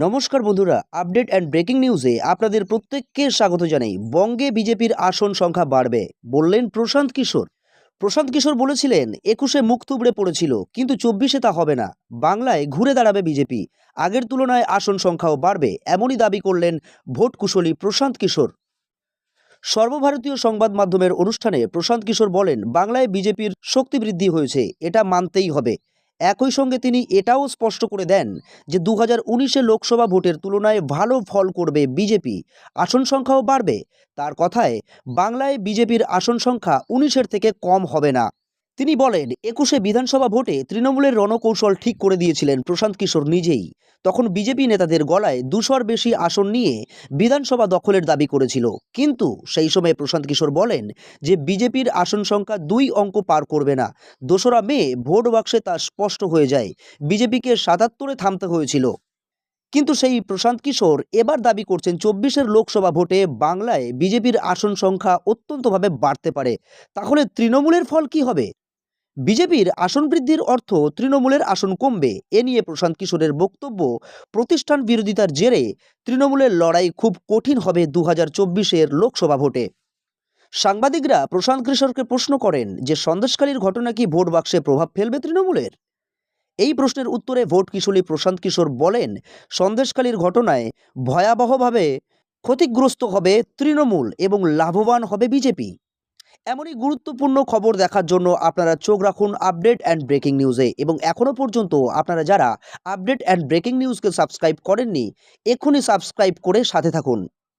নমস্কার বন্ধুরা, update and breaking নিউজে আপনাদের প্রত্যেককে স্বাগত জানাই। বঙ্গে বিজেপির আসন সংখ্যা বাড়বে বললেন প্রশান্ত কিশোর। প্রশান্ত কিশোর বলেছিলেন 21-এ মুখ থুবড়ে পড়েছিল, কিন্তু 24-এ তা হবে না। বাংলায় ঘুরে দাঁড়াবে বিজেপি, আগের তুলনায় আসন সংখ্যাও বাড়বে, এমনই দাবি করলেন ভোট কুশলী প্রশান্ত কিশোর। সর্বভারতীয় সংবাদ মাধ্যমের অনুষ্ঠানে প্রশান্ত কিশোর বলেন, বাংলায় বিজেপির শক্তি বৃদ্ধি হয়েছে, এটা মানতেই হবে। একই সঙ্গে তিনি এটাও স্পষ্ট করে দেন যে 2019-এ লোকসভা ভোটের তুলনায় ভালো ফল করবে বিজেপি, আসন সংখ্যাও বাড়বে। তার কথায় বাংলায় বিজেপির আসন সংখ্যা 19-এর থেকে কম হবে না। তিনি বলেন, 21-এ বিধানসভা ভোটে তৃণমূলের রণকৌশল ঠিক করে দিয়েছিলেন প্রশান্ত কিশোর নিজেই। তখন বিজেপি নেতাদের গলায় 200-র বেশি আসন নিয়ে বিধানসভা দখলের দাবি করেছিল। কিন্তু সেই সময় প্রশান্ত কিশোর বলেন যে বিজেপির আসন সংখ্যা 2 অঙ্ক পার করবে না। 2রা মে ভোট বাক্সে তা স্পষ্ট হয়ে যায়। বিজেপিকে 77-এ থামতে হয়েছিল। কিন্তু সেই প্রশান্ত কিশোর এবার দাবি করছেন 24-এর লোকসভা ভোটে বাংলায় বিজেপির আসন সংখ্যা অত্যন্তভাবে বাড়তে পারে। তাহলে তৃণমূলের ফল কি হবে? বিজেপির আসন বৃদ্ধির অর্থ তৃণমূলের আসন কমবে। এ নিয়ে প্রশান্ত কিশোরের বক্তব্য, প্রতিষ্ঠান বিরোধিতার জেরে তৃণমূলের লড়াই খুব কঠিন হবে 2024-এর লোকসভা ভোটে। সাংবাদিকরা প্রশান্ত কিশোরকে প্রশ্ন করেন যে সন্দেশখালীর ঘটনা কি ভোট বাক্সে প্রভাব ফেলবে তৃণমূলের? এই প্রশ্নের উত্তরে ভোট কিশোরী প্রশান্ত কিশোর বলেন, সন্দেশখালীর ঘটনায় ভয়াবহভাবে ক্ষতিগ্রস্ত হবে তৃণমূল এবং লাভবান হবে বিজেপি। এমনই গুরুত্বপূর্ণ খবর দেখার জন্য আপনারা চোখ রাখুন আপডেট অ্যান্ড ব্রেকিং নিউজে। এবং এখনও পর্যন্ত আপনারা যারা আপডেট অ্যান্ড ব্রেকিং নিউজকে সাবস্ক্রাইব করেননি, এক্ষুনি সাবস্ক্রাইব করে সাথে থাকুন।